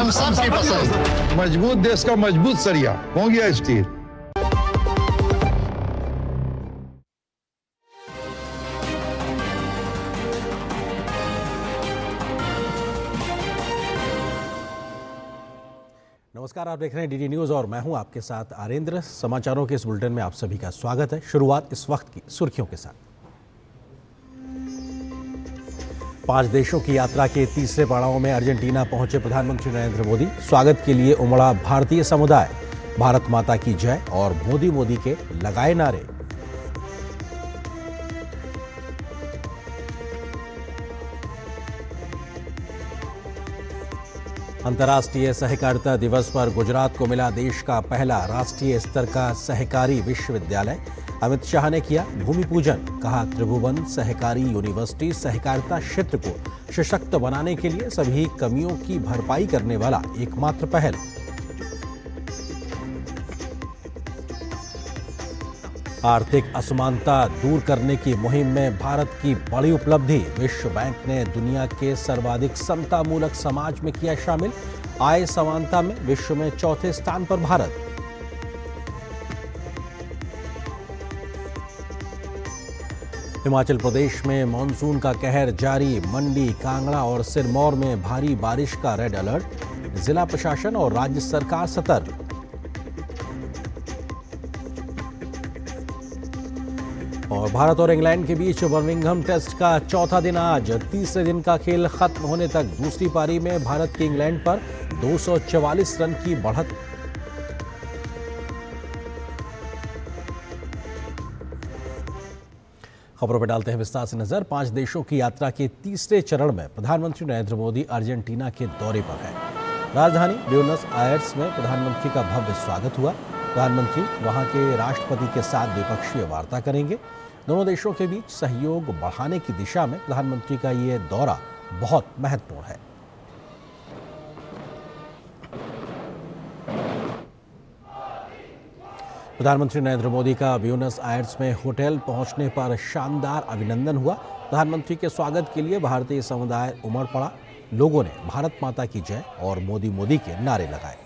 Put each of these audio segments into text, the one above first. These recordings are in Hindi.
हम सबकी पसंद। मजबूत देश का मजबूत सरिया हो गया स्टील। नमस्कार, आप देख रहे हैं डीडी न्यूज़ और मैं हूं आपके साथ आरेंद्र। समाचारों के इस बुलेटिन में आप सभी का स्वागत है। शुरुआत इस वक्त की सुर्खियों के साथ। 5 देशों की यात्रा के तीसरे पड़ाव में अर्जेंटीना पहुंचे प्रधानमंत्री नरेंद्र मोदी। स्वागत के लिए उमड़ा भारतीय समुदाय। भारत माता की जय और मोदी मोदी के लगाए नारे। अंतर्राष्ट्रीय सहकारिता दिवस पर गुजरात को मिला देश का पहला राष्ट्रीय स्तर का सहकारी विश्वविद्यालय। अमित शाह ने किया भूमि पूजन। कहा, त्रिभुवन सहकारी यूनिवर्सिटी सहकारिता क्षेत्र को सशक्त बनाने के लिए सभी कमियों की भरपाई करने वाला एकमात्र पहल। आर्थिक असमानता दूर करने की मुहिम में भारत की बड़ी उपलब्धि। विश्व बैंक ने दुनिया के सर्वाधिक समतामूलक समाज में किया शामिल। आय समानता में विश्व में चौथे स्थान पर भारत। हिमाचल प्रदेश में मानसून का कहर जारी। मंडी, कांगड़ा और सिरमौर में भारी बारिश का रेड अलर्ट। जिला प्रशासन और राज्य सरकार सतर्क। और भारत और इंग्लैंड के बीच बर्मिंघम टेस्ट का चौथा दिन आज। तीसरे दिन का खेल खत्म होने तक दूसरी पारी में भारत की इंग्लैंड पर 244 रन की बढ़त। खबरों पर डालते हैं विस्तार से नजर। 5 देशों की यात्रा के तीसरे चरण में प्रधानमंत्री नरेंद्र मोदी अर्जेंटीना के दौरे पर हैं। राजधानी ब्यूनस आयर्स में प्रधानमंत्री का भव्य स्वागत हुआ। प्रधानमंत्री वहां के राष्ट्रपति के साथ द्विपक्षीय वार्ता करेंगे। दोनों देशों के बीच सहयोग बढ़ाने की दिशा में प्रधानमंत्री का ये दौरा बहुत महत्वपूर्ण है। प्रधानमंत्री नरेंद्र मोदी का ब्यूनस आयर्स में होटल पहुंचने पर शानदार अभिनंदन हुआ। प्रधानमंत्री के स्वागत के लिए भारतीय समुदाय उमड़ पड़ा। लोगों ने भारत माता की जय और मोदी मोदी के नारे लगाए।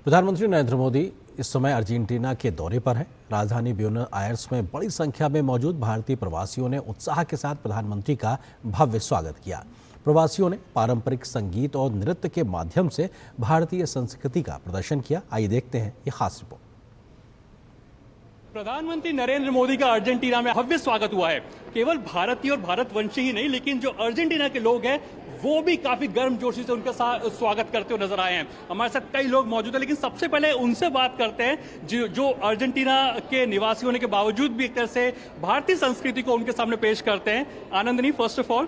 प्रधानमंत्री नरेंद्र मोदी इस समय अर्जेंटीना के दौरे पर हैं। राजधानी ब्यूनस आयर्स में बड़ी संख्या में मौजूद भारतीय प्रवासियों ने उत्साह के साथ प्रधानमंत्री का भव्य स्वागत किया। प्रवासियों ने पारंपरिक संगीत और नृत्य के माध्यम से भारतीय संस्कृति का प्रदर्शन किया। आइए देखते हैं ये खास रिपोर्ट। प्रधानमंत्री नरेंद्र मोदी का अर्जेंटीना में भव्य स्वागत हुआ है। केवल भारतीय और भारतवंशी ही नहीं, लेकिन जो अर्जेंटीना के लोग हैं वो भी काफी गर्मजोशी से उनका स्वागत करते हुए नजर आए हैं। हमारे साथ कई लोग मौजूद हैं, लेकिन सबसे पहले उनसे बात करते हैं जो अर्जेंटीना के निवासी होने के बावजूद भी एक तरह से भारतीय संस्कृति को उनके सामने पेश करते हैं। Anandani, first of all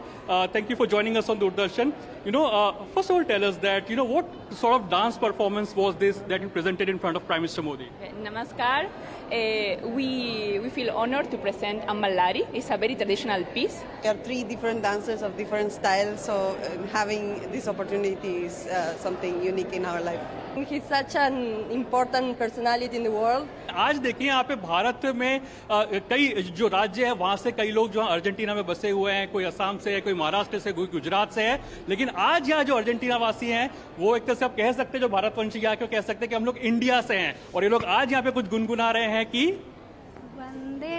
thank you for joining us on Doordarshan. First of all, tell us that what sort of dance performance was this that you presented in front of Prime Minister Modi? Namaskar. We feel honored to present Amballari. It's a very traditional piece. There are 3 different dancers of different styles, so having this opportunity is something unique in our life. He's such an important personality in the world. आज देखिए यहाँ पे भारत में कई जो राज्य है वहां से कई लोग जो अर्जेंटीना में बसे हुए हैं। कोई असम से है, कोई महाराष्ट्र से, कोई गुजरात से है, लेकिन आज यहाँ जो अर्जेंटीना वासी हैं वो एक तरह से आप कह सकते हैं, जो भारतवंशी यहाँ कह सकते हैं कि हम लोग इंडिया से हैं, और ये लोग आज यहाँ पे कुछ गुनगुना रहे हैं कि वंदे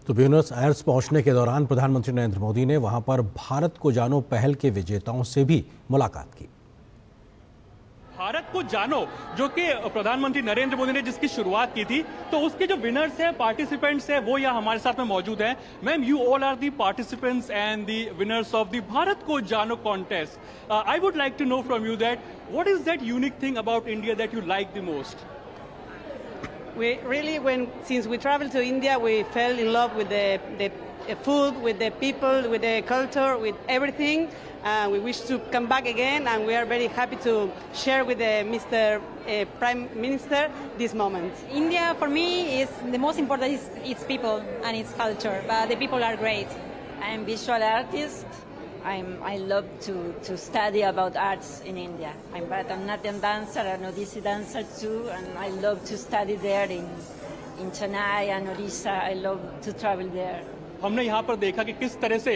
तो ब्यूनस आयर्स पहुंचने के दौरान प्रधानमंत्री नरेंद्र मोदी ने वहां पर भारत को जानो पहल के विजेताओं से भी मुलाकात की। भारत को जानो जो कि प्रधानमंत्री नरेंद्र मोदी ने जिसकी शुरुआत की थी, तो उसके जो विनर्स हैं, पार्टिसिपेंट्स हैं, वो यहाँ हमारे साथ में मौजूद हैं। Ma'am, you all are the participants and the winners of the Bharat को जानो contest. I would like to know from you that what is that unique thing about India that you like the most? We really, since we traveled to India, we fell in love with the food, with the people, with the culture, with everything. We wish to come back again, and we are very happy to share with Mr. Prime Minister this moment. India, for me, is the most important is its people and its culture. But the people are great. I am visual artist. I love to study about arts in India. I'm Bharatanatyam dancer and Odissi dancer too, and I love to study there in Chennai and Odisha. I love to travel there. हमने यहाँ पर देखा कि किस तरह से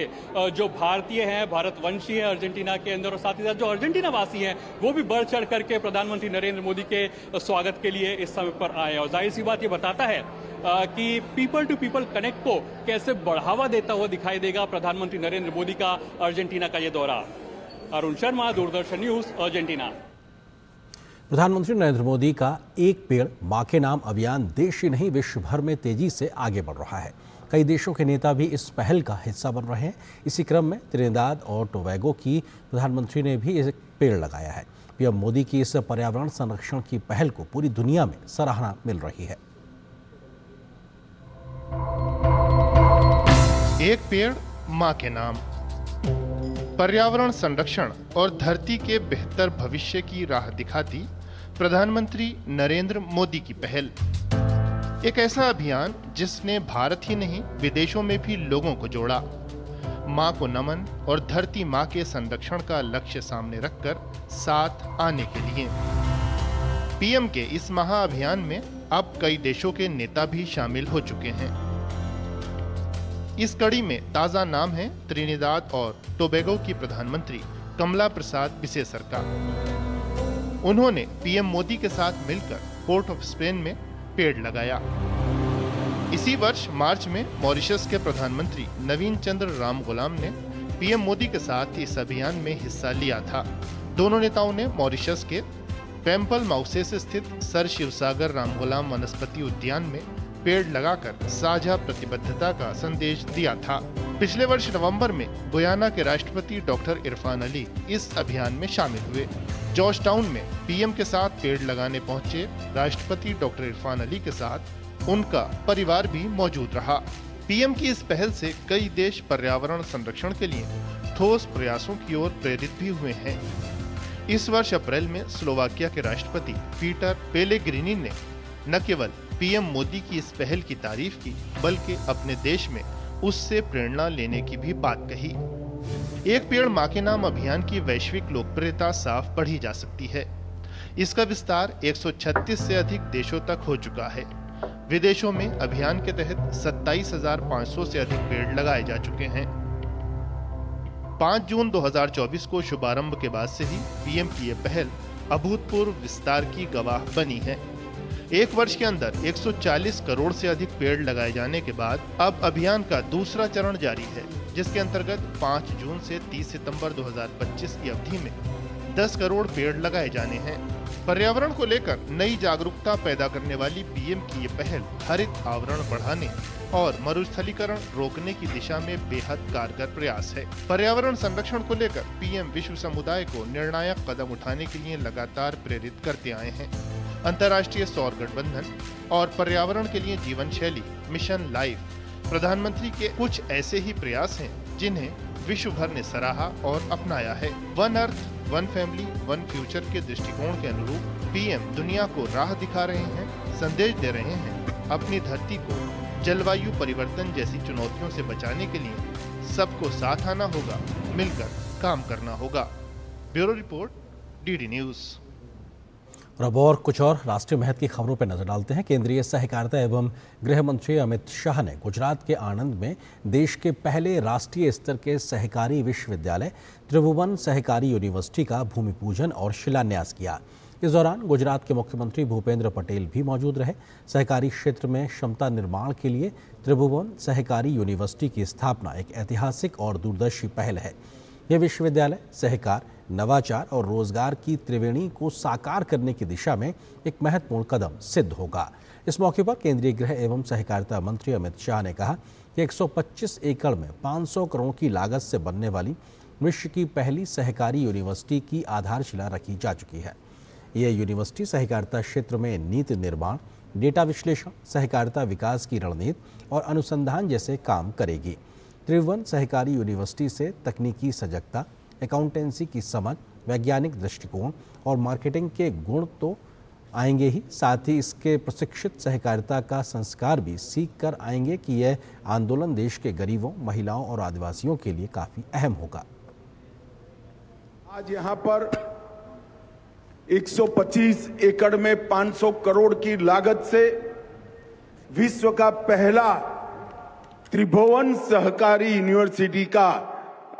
जो भारतीय हैं, भारतवंशी हैं अर्जेंटीना के अंदर, और साथ ही साथ जो अर्जेंटीना वासी हैं वो भी बढ़ चढ़ करके प्रधानमंत्री नरेंद्र मोदी के स्वागत के लिए इस समय पर आए। और जाहिर सी बात ये बताता है कि पीपल टू पीपल कनेक्ट को कैसे बढ़ावा देता हुआ दिखाई देगा प्रधानमंत्री नरेंद्र मोदी का अर्जेंटीना का ये दौरा। Arun Sharma, Doordarshan news, Argentina. प्रधानमंत्री नरेंद्र मोदी का एक पेड़ मां के नाम अभियान देश ही नहीं विश्व भर में तेजी से आगे बढ़ रहा है। कई देशों के नेता भी इस पहल का हिस्सा बन रहे हैं। इसी क्रम में त्रिनिदाद और टोबैगो की प्रधानमंत्री ने भी एक पेड़ लगाया है। पीएम मोदी की इस पर्यावरण संरक्षण की पहल को पूरी दुनिया में सराहना मिल रही है। एक पेड़ मां के नाम, पर्यावरण संरक्षण और धरती के बेहतर भविष्य की राह दिखाती प्रधानमंत्री नरेंद्र मोदी की पहल। एक ऐसा अभियान जिसने भारत ही नहीं विदेशों में भी लोगों को जोड़ा। मां को नमन और धरती मां के संरक्षण का लक्ष्य सामने रखकर साथ आने के लिए पीएम के इस महाअभियान में अब कई देशों के नेता भी शामिल हो चुके हैं। इस कड़ी में ताजा नाम है त्रिनिदाद और टोबैगो की प्रधानमंत्री कमला प्रसाद बिसेसर का। उन्होंने पीएम मोदी के साथ मिलकर पोर्ट ऑफ स्पेन में पेड़ लगाया। इसी वर्ष मार्च में मॉरिशस के प्रधानमंत्री नवीन चंद्र रामगुलाम ने पीएम मोदी के साथ इस अभियान में हिस्सा लिया था। दोनों नेताओं ने मॉरिशस के पेम्पल माउसेस स्थित सर शिवसागर रामगुलाम वनस्पति उद्यान में पेड़ लगाकर साझा प्रतिबद्धता का संदेश दिया था। पिछले वर्ष नवंबर में गुयाना के राष्ट्रपति डॉक्टर इरफान अली इस अभियान में शामिल हुए। जॉर्ज टाउन में पीएम के साथ पेड़ लगाने पहुंचे राष्ट्रपति डॉक्टर इरफान अली के साथ उनका परिवार भी मौजूद रहा। पीएम की इस पहल से कई देश पर्यावरण संरक्षण के लिए ठोस प्रयासों की ओर प्रेरित भी हुए हैं। इस वर्ष अप्रैल में स्लोवाकिया के राष्ट्रपति पीटर पेलेग्रिनी ने न केवल पीएम मोदी की इस पहल की तारीफ की, बल्कि अपने देश में उससे प्रेरणा लेने की भी बात कही। एक पेड़ मां के नाम अभियान की वैश्विक लोकप्रियता साफ बढ़ी जा सकती है। इसका विस्तार 136 से अधिक देशों तक हो चुका है। विदेशों में अभियान के तहत 27,500 से अधिक पेड़ लगाए जा चुके हैं। 5 जून 2024 को शुभारंभ के बाद से ही पीएम की ये पहल अभूतपूर्व विस्तार की गवाह बनी है। एक वर्ष के अंदर 140 करोड़ से अधिक पेड़ लगाए जाने के बाद अब अभियान का दूसरा चरण जारी है, जिसके अंतर्गत 5 जून से 30 सितंबर 2025 की अवधि में 10 करोड़ पेड़ लगाए जाने हैं। पर्यावरण को लेकर नई जागरूकता पैदा करने वाली पीएम की ये पहल हरित आवरण बढ़ाने और मरुस्थलीकरण रोकने की दिशा में बेहद कारगर प्रयास है। पर्यावरण संरक्षण को लेकर पीएम विश्व समुदाय को निर्णायक कदम उठाने के लिए लगातार प्रेरित करते आए हैं। अंतर्राष्ट्रीय सौर गठबंधन और पर्यावरण के लिए जीवन शैली मिशन लाइफ प्रधानमंत्री के कुछ ऐसे ही प्रयास हैं जिन्हें विश्व भर ने सराहा और अपनाया है। One earth, one family, one future के दृष्टिकोण के अनुरूप पीएम दुनिया को राह दिखा रहे हैं, संदेश दे रहे हैं। अपनी धरती को जलवायु परिवर्तन जैसी चुनौतियों से बचाने के लिए सबको साथ आना होगा, मिलकर काम करना होगा। Bureau report, DD news. अब और कुछ और राष्ट्रीय महत्व की खबरों पर नजर डालते हैं। केंद्रीय सहकारिता एवं गृह मंत्री अमित शाह ने गुजरात के आणंद में देश के पहले राष्ट्रीय स्तर के सहकारी विश्वविद्यालय त्रिभुवन सहकारी यूनिवर्सिटी का भूमि पूजन और शिलान्यास किया। इस दौरान गुजरात के मुख्यमंत्री भूपेंद्र पटेल भी मौजूद रहे। सहकारी क्षेत्र में क्षमता निर्माण के लिए त्रिभुवन सहकारी यूनिवर्सिटी की स्थापना एक ऐतिहासिक और दूरदर्शी पहल है। यह विश्वविद्यालय सहकार, नवाचार और रोजगार की त्रिवेणी को साकार करने की दिशा में एक महत्वपूर्ण कदम सिद्ध होगा। इस मौके पर केंद्रीय गृह एवं सहकारिता मंत्री अमित शाह ने कहा कि 125 एकड़ में 500 करोड़ की लागत से बनने वाली विश्व की पहली सहकारी यूनिवर्सिटी की आधारशिला रखी जा चुकी है। यह यूनिवर्सिटी सहकारिता क्षेत्र में नीति निर्माण, डेटा विश्लेषण, सहकारिता विकास की रणनीति और अनुसंधान जैसे काम करेगी। त्रिभुवन सहकारी यूनिवर्सिटी से तकनीकी सजगता, अकाउंटेंसी की समझ, वैज्ञानिक दृष्टिकोण और मार्केटिंग के गुण तो आएंगे ही, साथ ही इसके प्रशिक्षित सहकारिता का संस्कार भी सीख कर आएंगे कि यह आंदोलन देश के गरीबों, महिलाओं और आदिवासियों के लिए काफी अहम होगा। आज यहाँ पर 125 एकड़ में 500 करोड़ की लागत से विश्व का पहला त्रिभुवन सहकारी यूनिवर्सिटी का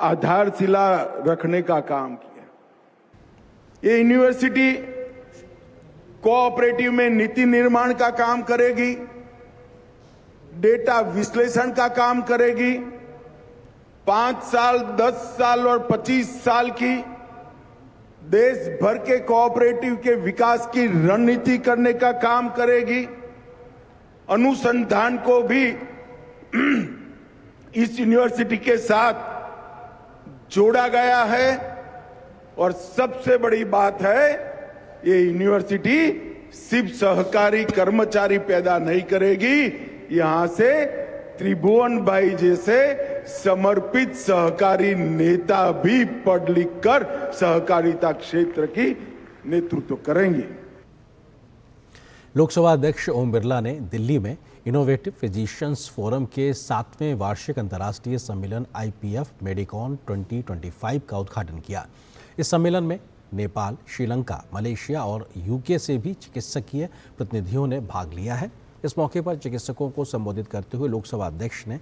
आधारशिला रखने का काम किया। ये यूनिवर्सिटी कोऑपरेटिव में नीति निर्माण का काम करेगी, डेटा विश्लेषण का काम करेगी, 5 साल, 10 साल और 25 साल की देश भर के कोऑपरेटिव के विकास की रणनीति करने का काम करेगी। अनुसंधान को भी इस यूनिवर्सिटी के साथ जोड़ा गया है और सबसे बड़ी बात है, ये यूनिवर्सिटी सिर्फ सहकारी कर्मचारी पैदा नहीं करेगी, यहां से त्रिभुवन भाई जैसे समर्पित सहकारी नेता भी पढ़ लिख कर सहकारिता क्षेत्र की नेतृत्व करेंगे। लोकसभा अध्यक्ष ओम बिरला ने दिल्ली में इनोवेटिव फिजिशियंस फोरम के 7वें वार्षिक अंतर्राष्ट्रीय सम्मेलन IPF मेडिकॉन 2025 का उद्घाटन किया। इस सम्मेलन में नेपाल, श्रीलंका, मलेशिया और UK से भी चिकित्सकीय प्रतिनिधियों ने भाग लिया है। इस मौके पर चिकित्सकों को संबोधित करते हुए लोकसभा अध्यक्ष ने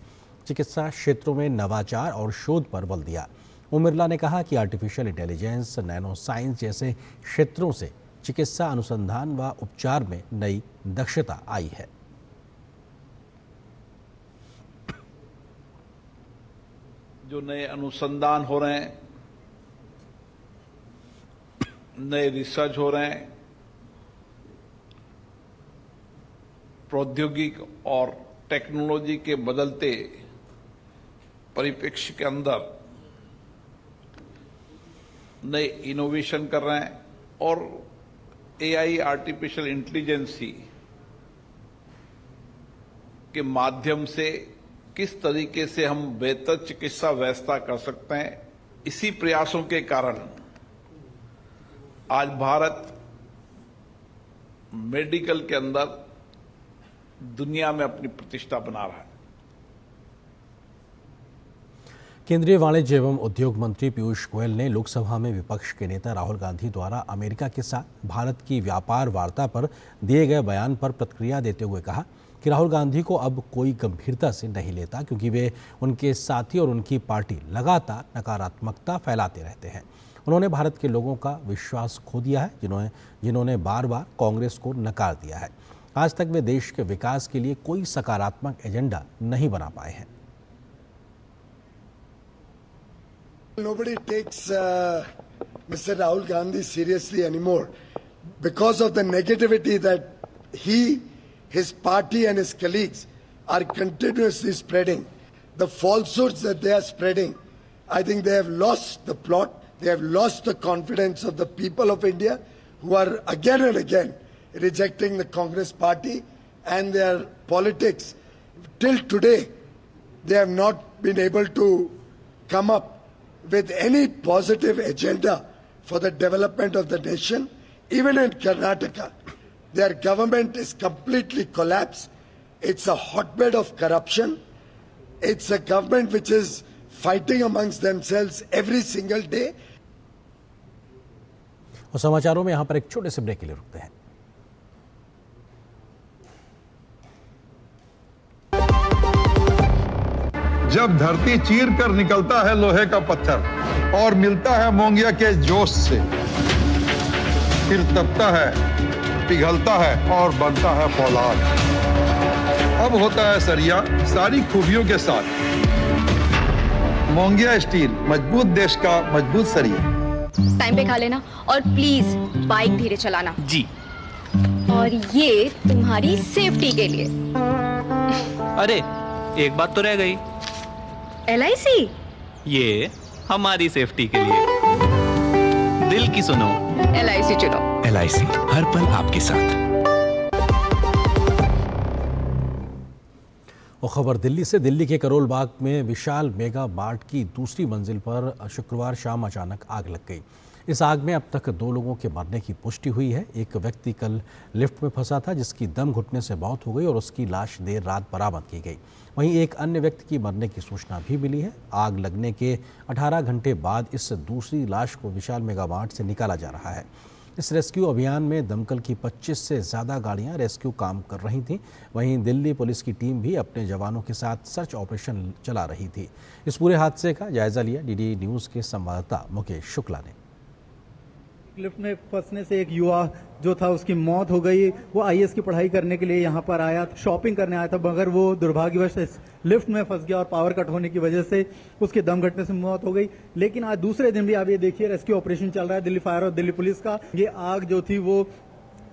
चिकित्सा क्षेत्रों में नवाचार और शोध पर बल दिया। ओम बिरला ने कहा कि आर्टिफिशियल इंटेलिजेंस, नैनो साइंस जैसे क्षेत्रों से चिकित्सा अनुसंधान व उपचार में नई दक्षता आई है। जो नए अनुसंधान हो रहे हैं, नए रिसर्च हो रहे हैं, प्रौद्योगिकी और टेक्नोलॉजी के बदलते परिप्रेक्ष्य के अंदर नए इनोवेशन कर रहे हैं और AI आर्टिफिशियल इंटेलिजेंसी के माध्यम से किस तरीके से हम बेहतर चिकित्सा व्यवस्था कर सकते हैं, इसी प्रयासों के कारण आज भारत मेडिकल के अंदर दुनिया में अपनी प्रतिष्ठा बना रहा है। केंद्रीय वाणिज्य एवं उद्योग मंत्री पीयूष गोयल ने लोकसभा में विपक्ष के नेता राहुल गांधी द्वारा अमेरिका के साथ भारत की व्यापार वार्ता पर दिए गए बयान पर प्रतिक्रिया देते हुए कहा कि राहुल गांधी को अब कोई गंभीरता से नहीं लेता, क्योंकि वे, उनके साथी और उनकी पार्टी लगातार नकारात्मकता फैलाते रहते हैं। उन्होंने भारत के लोगों का विश्वास खो दिया है, जिन्होंने बार बार कांग्रेस को नकार दिया है। आज तक वे देश के विकास के लिए कोई सकारात्मक एजेंडा नहीं बना पाए हैं। Nobody takes Mr. Rahul Gandhi seriously anymore because of the negativity that he, his party and his colleagues are continuously spreading. The falsehoods that they are spreading, I think they have lost the plot, they have lost the confidence of the people of India, who are again and again rejecting the Congress party and their politics. Till today, they have not been able to come up with any positive agenda for the development of the nation. Even in Karnataka, their government is completely collapsed. It's a hotbed of corruption. It's a government which is fighting amongst themselves every single day. और समाचारों में यहाँ पर एक छोटे से ब्रेक के लिए रुकते हैं। जब धरती चीर कर निकलता है लोहे का पत्थर और मिलता है मोंगिया के जोश से, फिर तपता है, पिघलता है और बनता है फौलाद। अब होता है सरिया सारी खूबियों के साथ। मोंगिया स्टील, मजबूत देश का मजबूत सरिया। टाइम पे खा लेना और प्लीज बाइक धीरे चलाना जी। और ये तुम्हारी सेफ्टी के लिए। अरे एक बात तो रह गई। LIC? ये हमारी सेफ्टी के लिए। दिल की सुनो, LIC चुनो। LIC हर पल आपके साथ। और खबर दिल्ली से। दिल्ली के करोल बाग में विशाल मेगा मार्ट की दूसरी मंजिल पर शुक्रवार शाम अचानक आग लग गई। इस आग में अब तक 2 लोगों के मरने की पुष्टि हुई है। एक व्यक्ति कल लिफ्ट में फंसा था जिसकी दम घुटने से मौत हो गई और उसकी लाश देर रात बरामद की गई। वहीं एक अन्य व्यक्ति की मरने की सूचना भी मिली है। आग लगने के 18 घंटे बाद इस दूसरी लाश को विशाल मेगा मार्ट से निकाला जा रहा है। इस रेस्क्यू अभियान में दमकल की 25 से ज़्यादा गाड़ियां रेस्क्यू काम कर रही थीं। वहीं दिल्ली पुलिस की टीम भी अपने जवानों के साथ सर्च ऑपरेशन चला रही थी। इस पूरे हादसे का जायजा लिया डीडी न्यूज़ के संवाददाता मुकेश शुक्ला ने। लिफ्ट में फंसने से एक युवा जो था उसकी मौत हो गई। वो IAS की पढ़ाई करने के लिए यहाँ पर आया, शॉपिंग करने आया था, मगर वो दुर्भाग्यवश इस लिफ्ट में फंस गया और पावर कट होने की वजह से उसके दम घटने से मौत हो गई। लेकिन आज दूसरे दिन भी आप ये देखिए रेस्क्यू ऑपरेशन चल रहा है दिल्ली फायर और दिल्ली पुलिस का। ये आग जो थी वो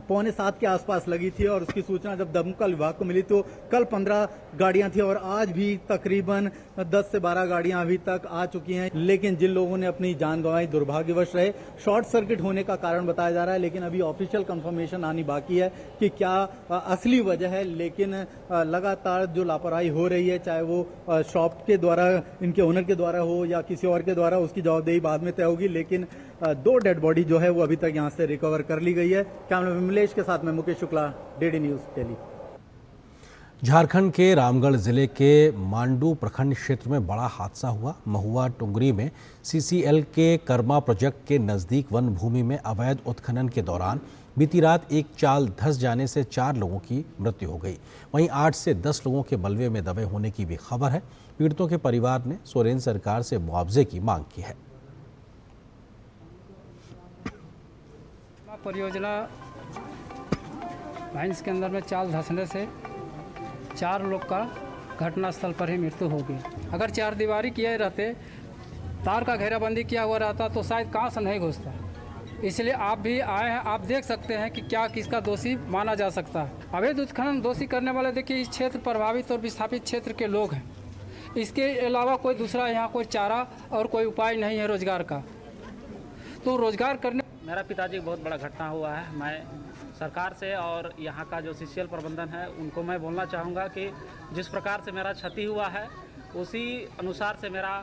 6:45 के आसपास लगी थी और उसकी सूचना जब दमकल विभाग को मिली तो कल 15 गाड़ियां थी और आज भी तकरीबन 10 से 12 गाड़ियां अभी तक आ चुकी हैं। लेकिन जिन लोगों ने अपनी जान गंवाई दुर्भाग्यवश रहे। शॉर्ट सर्किट होने का कारण बताया जा रहा है, लेकिन अभी ऑफिशियल कंफर्मेशन आनी बाकी है कि क्या असली वजह है। लेकिन लगातार जो लापरवाही हो रही है, चाहे वो शॉप के द्वारा, इनके ओनर के द्वारा हो या किसी और के द्वारा, उसकी जवाबदेही बाद में तय होगी। लेकिन 2 डेड बॉडी जो है वो अभी तक यहाँ से रिकवर कर ली गई है। कैमरा विमलेश के साथ में मुकेश शुक्ला, डीडी न्यूज़ दिल्ली। झारखंड के रामगढ़ जिले के मांडू प्रखंड क्षेत्र में बड़ा हादसा हुआ। महुआ टुंगरी में CCL के कर्मा प्रोजेक्ट के नज़दीक वन भूमि में अवैध उत्खनन के दौरान बीती रात एक चाल धंस जाने से 4 लोगों की मृत्यु हो गई। वहीं 8 से 10 लोगों के मलबे में दबे होने की भी खबर है। पीड़ितों के परिवार ने सोरेन सरकार से मुआवजे की मांग की है। परियोजना भाइंस के अंदर में चाल धंसने से 4 लोग का घटनास्थल पर ही मृत्यु हो गई। अगर 4 दीवारी किए रहते, तार का घेराबंदी किया हुआ रहता तो शायद कहाँ से नहीं घुसता। इसलिए आप भी आए हैं, आप देख सकते हैं कि क्या किसका दोषी माना जा सकता है। अवैध उत्खनन दोषी करने वाले देखिए इस क्षेत्र प्रभावित और विस्थापित क्षेत्र के लोग हैं। इसके अलावा कोई दूसरा यहाँ कोई चारा और कोई उपाय नहीं है रोजगार का। तो रोजगार करने मेरा पिताजी बहुत बड़ा घटना हुआ है। मैं सरकार से और यहाँ का जो CCL प्रबंधन है उनको मैं बोलना चाहूँगा कि जिस प्रकार से मेरा क्षति हुआ है उसी अनुसार से मेरा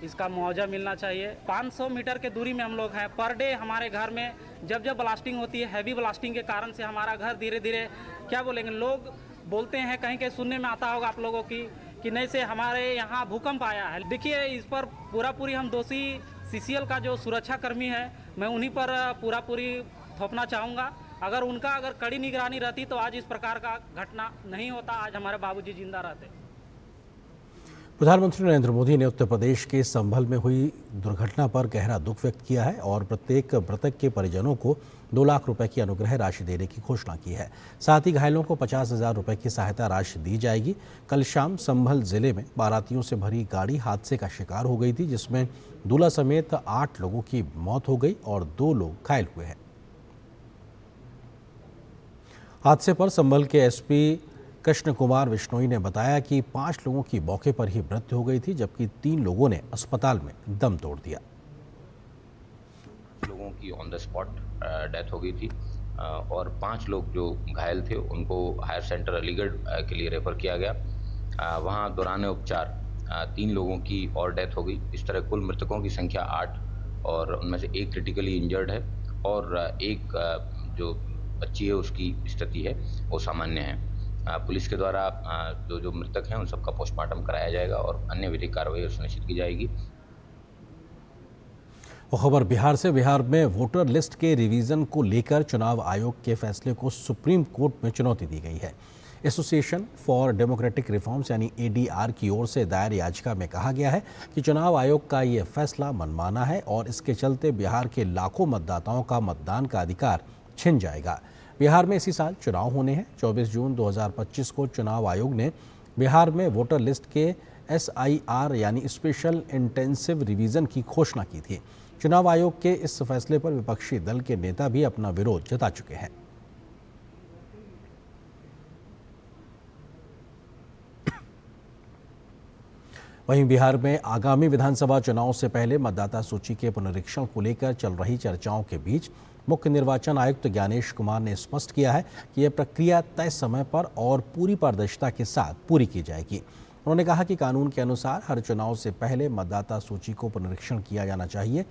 इसका मुआवजा मिलना चाहिए। 500 मीटर के दूरी में हम लोग हैं। पर डे हमारे घर में जब जब ब्लास्टिंग होती है, हैवी ब्लास्टिंग के कारण से हमारा घर धीरे धीरे क्या बोलेंगे, लोग बोलते हैं, कहीं कहीं सुनने में आता होगा आप लोगों की कि नहीं से हमारे यहाँ भूकंप आया है। देखिए इस पर पूरी हम दोषी CCL का जो सुरक्षा कर्मी है मैं उन्हीं पर पूरी थोपना चाहूँगा। अगर उनका कड़ी निगरानी रहती तो आज इस प्रकार का घटना नहीं होता, आज हमारे बाबूजी जिंदा रहते। प्रधानमंत्री नरेंद्र मोदी ने उत्तर प्रदेश के संभल में हुई दुर्घटना पर गहरा दुख व्यक्त किया है और प्रत्येक मृतक के परिजनों को 2 लाख रुपए की अनुग्रह राशि देने की घोषणा की है। साथ ही घायलों को 50,000 रुपए की सहायता राशि दी जाएगी। कल शाम संभल जिले में बारातियों से भरी गाड़ी हादसे का शिकार हो गई थी, जिसमें दूल्हा समेत 8 लोगों की मौत हो गई और 2 लोग घायल हुए हैं। हादसे पर संभल के SP कृष्ण कुमार विश्नोई ने बताया कि 5 लोगों की मौके पर ही मृत्यु हो गई थी, जबकि 3 लोगों ने अस्पताल में दम तोड़ दिया। लोगों की ऑन द स्पॉट डेथ हो गई थी और 5 लोग जो घायल थे उनको हायर सेंटर अलीगढ़ के लिए रेफर किया गया। वहां दौरान उपचार 3 लोगों की और डेथ हो गई। इस तरह कुल मृतकों की संख्या 8 और उनमें से 1 क्रिटिकली इंजर्ड है और 1 जो बच्ची है उसकी स्थिति है वो सामान्य है। पुलिस के द्वारा जो मृतक हैं उन सबका पोस्टमार्टम कराया जाएगा और अन्य विधिक कार्रवाई सुनिश्चित की जाएगी। और खबर बिहार से। बिहार में वोटर लिस्ट के रिवीजन को लेकर चुनाव आयोग के फैसले को सुप्रीम कोर्ट में चुनौती दी गई है। एसोसिएशन फॉर डेमोक्रेटिक रिफॉर्म्स यानी ADR की ओर से दायर याचिका में कहा गया है कि चुनाव आयोग का ये फैसला मनमाना है और इसके चलते बिहार के लाखों मतदाताओं का मतदान का अधिकार छिन जाएगा। बिहार में इसी साल चुनाव होने हैं। 24 जून 2025 को चुनाव आयोग ने बिहार में वोटर लिस्ट के SIR यानी स्पेशल इंटेंसिव रिवीजन की घोषणा की थी। चुनाव आयोग के इस फैसले पर विपक्षी दल के नेता भी अपना विरोध जता चुके हैं। वहीं बिहार में आगामी विधानसभा चुनाव से पहले मतदाता सूची के पुनरीक्षण को लेकर चल रही चर्चाओं के बीच मुख्य निर्वाचन आयुक्त ज्ञानेश कुमार ने स्पष्ट किया है कि यह प्रक्रिया तय समय पर और पूरी पारदर्शिता के साथ पूरी की जाएगी। उन्होंने कहा कि कानून के अनुसार हर चुनाव से पहले मतदाता सूची को पुनरीक्षण किया जाना चाहिए।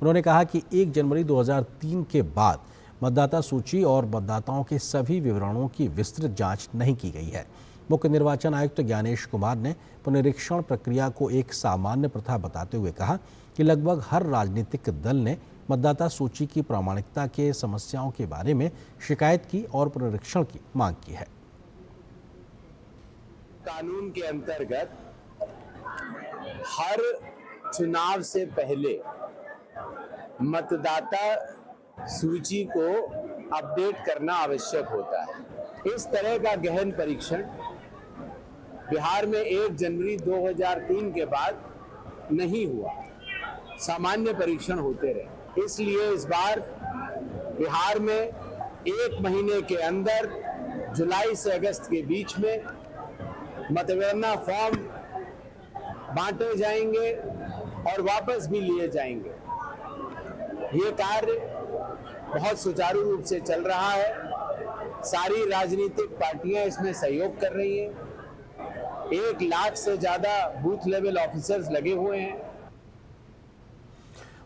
उन्होंने कहा कि 1 जनवरी 2003 के बाद मतदाता सूची और मतदाताओं के सभी विवरणों की विस्तृत जांच नहीं की गई है। मुख्य निर्वाचन आयुक्त ज्ञानेश कुमार ने पुनरीक्षण प्रक्रिया को एक सामान्य प्रथा बताते हुए कहा कि लगभग हर राजनीतिक दल ने मतदाता सूची की प्रामाणिकता के समस्याओं के बारे में शिकायत की और पुनरीक्षण की मांग की है। कानून के अंतर्गत हर चुनाव से पहले मतदाता सूची को अपडेट करना आवश्यक होता है। इस तरह का गहन परीक्षण बिहार में 1 जनवरी 2003 के बाद नहीं हुआ। सामान्य परीक्षण होते रहे। इसलिए इस बार बिहार में 1 महीने के अंदर जुलाई से अगस्त के बीच में मतगणना फॉर्म बांटे जाएंगे और वापस भी लिए जाएंगे। ये कार्य बहुत सुचारू रूप से चल रहा है। सारी राजनीतिक पार्टियां इसमें सहयोग कर रही हैं। 1 लाख से ज्यादा बूथ लेवल ऑफिसर्स लगे हुए हैं।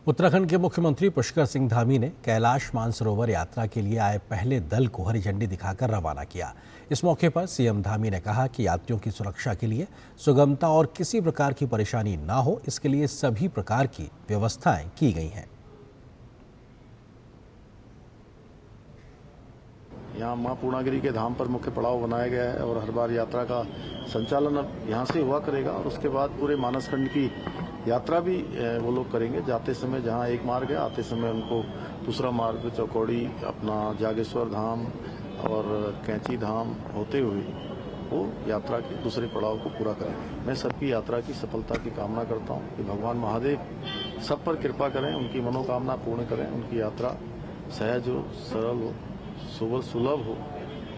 उत्तराखंड के मुख्यमंत्री पुष्कर सिंह धामी ने कैलाश मानसरोवर यात्रा के लिए आए पहले दल को हरी झंडी दिखाकर रवाना किया। इस मौके पर सीएम धामी ने कहा कि यात्रियों की सुरक्षा के लिए सुगमता और किसी प्रकार की परेशानी ना हो, इसके लिए सभी प्रकार की व्यवस्थाएं की गई हैं। यहाँ माँ पूर्णागिरी के धाम पर मुख्य पड़ाव बनाया गया है और हर बार यात्रा का संचालन अब यहाँ से हुआ करेगा और उसके बाद पूरे मानसखंड की यात्रा भी वो लोग करेंगे। जाते समय जहाँ एक मार्ग है, आते समय उनको दूसरा मार्ग चौकौड़ी, अपना जागेश्वर धाम और कैंची धाम होते हुए वो यात्रा के दूसरे पड़ाव को पूरा करेंगे। मैं सबकी यात्रा की सफलता की कामना करता हूँ कि भगवान महादेव सब पर कृपा करें, उनकी मनोकामना पूर्ण करें, उनकी यात्रा सहज हो, सरल हो, सुलभ हो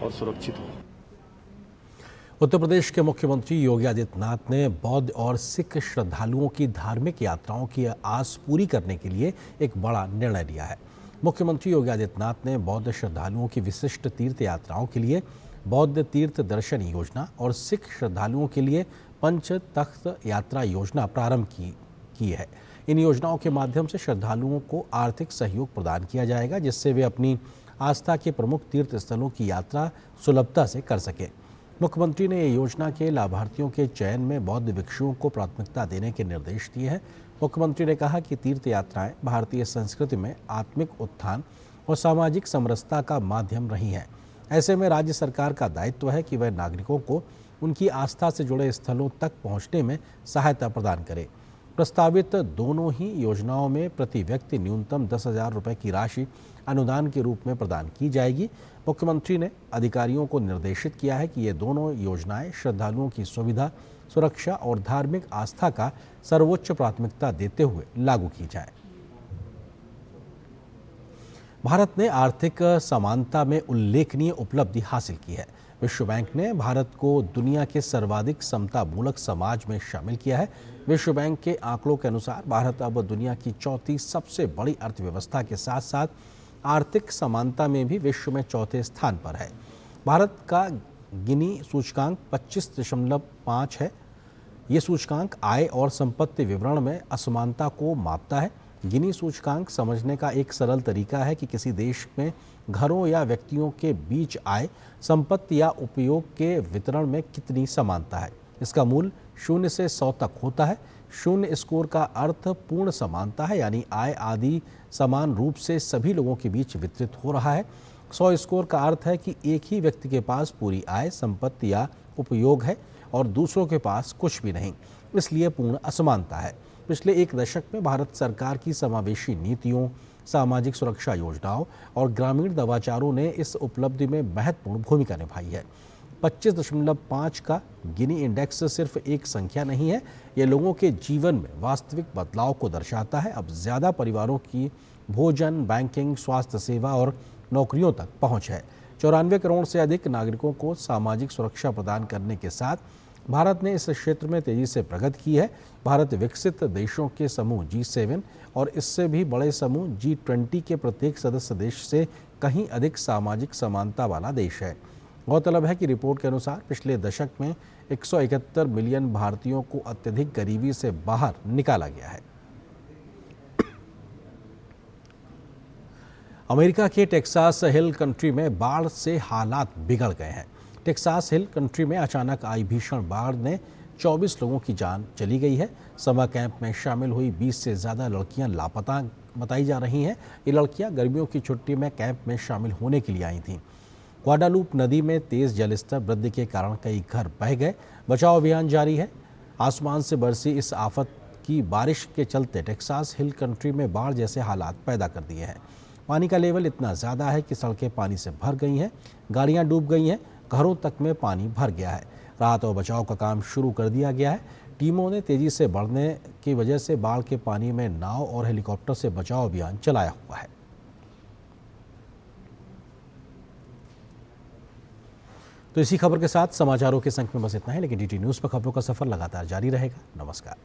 और सुरक्षित हो। उत्तर प्रदेश के मुख्यमंत्री योगी आदित्यनाथ ने बौद्ध और सिख श्रद्धालुओं की धार्मिक यात्राओं की आस पूरी करने के लिए एक बड़ा निर्णय लिया है। मुख्यमंत्री योगी आदित्यनाथ ने बौद्ध श्रद्धालुओं की विशिष्ट तीर्थ यात्राओं के लिए बौद्ध तीर्थ दर्शन योजना और सिख श्रद्धालुओं के लिए पंच तख्त यात्रा योजना प्रारंभ की है। इन योजनाओं के माध्यम से श्रद्धालुओं को आर्थिक सहयोग प्रदान किया जाएगा, जिससे वे अपनी आस्था के प्रमुख तीर्थ स्थलों की यात्रा सुलभता से कर सकें। मुख्यमंत्री ने ये योजना के लाभार्थियों के चयन में बौद्ध भिक्षुओं को प्राथमिकता देने के निर्देश दिए हैं। मुख्यमंत्री ने कहा कि तीर्थ यात्राएं भारतीय संस्कृति में आत्मिक उत्थान और सामाजिक समरसता का माध्यम रही हैं। ऐसे में राज्य सरकार का दायित्व है कि वह नागरिकों को उनकी आस्था से जुड़े स्थलों तक पहुंचने में सहायता प्रदान करे। प्रस्तावित दोनों ही योजनाओं में प्रति व्यक्ति न्यूनतम 10,000 रुपये की राशि अनुदान के रूप में प्रदान की जाएगी। मुख्यमंत्री ने अधिकारियों को निर्देशित किया है कि ये दोनों योजनाएं श्रद्धालुओं की सुविधा, सुरक्षा और धार्मिक आस्था का सर्वोच्च प्राथमिकता देते हुए लागू की जाए। भारत ने आर्थिक समानता में उल्लेखनीय उपलब्धि हासिल की है। विश्व बैंक ने भारत को दुनिया के सर्वाधिक समता मूलक समाज में शामिल किया है। विश्व बैंक के आंकड़ों के अनुसार भारत अब दुनिया की चौथी सबसे बड़ी अर्थव्यवस्था के साथ साथ आर्थिक समानता में भी विश्व में चौथे स्थान पर है। भारत का गिनी सूचकांक 25.5 है। ये सूचकांक आय और संपत्ति विवरण में असमानता को मापता है। गिनी सूचकांक समझने का एक सरल तरीका है कि किसी देश में घरों या व्यक्तियों के बीच आय, संपत्ति या उपयोग के वितरण में कितनी समानता है। इसका मूल 0 से 100 तक होता है। 0 स्कोर का अर्थ पूर्ण समानता है, यानी आय आदि समान रूप से सभी लोगों के बीच वितरित हो रहा है। 100 स्कोर का अर्थ है कि एक ही व्यक्ति के पास पूरी आय, संपत्ति या उपयोग है और दूसरों के पास कुछ भी नहीं, इसलिए पूर्ण असमानता है। पिछले एक दशक में भारत सरकार की समावेशी नीतियों, सामाजिक सुरक्षा योजनाओं और ग्रामीण नवाचारों ने इस उपलब्धि में महत्वपूर्ण भूमिका निभाई है। 25.5 का गिनी इंडेक्स सिर्फ एक संख्या नहीं है, ये लोगों के जीवन में वास्तविक बदलाव को दर्शाता है। अब ज़्यादा परिवारों की भोजन, बैंकिंग, स्वास्थ्य सेवा और नौकरियों तक पहुंच है। 94 करोड़ से अधिक नागरिकों को सामाजिक सुरक्षा प्रदान करने के साथ भारत ने इस क्षेत्र में तेजी से प्रगति की है। भारत विकसित देशों के समूह G7 और इससे भी बड़े समूह G20 के प्रत्येक सदस्य देश से कहीं अधिक सामाजिक समानता वाला देश है। गौरतलब है कि रिपोर्ट के अनुसार पिछले दशक में 171 मिलियन भारतीयों को अत्यधिक गरीबी से बाहर निकाला गया है। अमेरिका के टेक्सास हिल कंट्री में बाढ़ से हालात बिगड़ गए हैं। टेक्सास हिल कंट्री में अचानक आई भीषण बाढ़ ने 24 लोगों की जान चली गई है। समर कैंप में शामिल हुई 20 से ज़्यादा लड़कियां लापता बताई जा रही हैं। ये लड़कियां गर्मियों की छुट्टी में कैंप में शामिल होने के लिए आई थीं। ग्वाडालूप नदी में तेज जलस्तर वृद्धि के कारण कई घर बह गए। बचाव अभियान जारी है। आसमान से बरसी इस आफत की बारिश के चलते टेक्सास हिल कंट्री में बाढ़ जैसे हालात पैदा कर दिए हैं। पानी का लेवल इतना ज़्यादा है कि सड़कें पानी से भर गई हैं, गाड़ियां डूब गई हैं, घरों तक में पानी भर गया है। राहत और बचाव का काम शुरू कर दिया गया है। टीमों ने तेजी से बढ़ने की वजह से बाढ़ के पानी में नाव और हेलीकॉप्टर से बचाव अभियान चलाया हुआ है। तो इसी खबर के साथ समाचारों के संख्या में बस इतना है, लेकिन DT न्यूज़ पर खबरों का सफर लगातार जारी रहेगा। नमस्कार।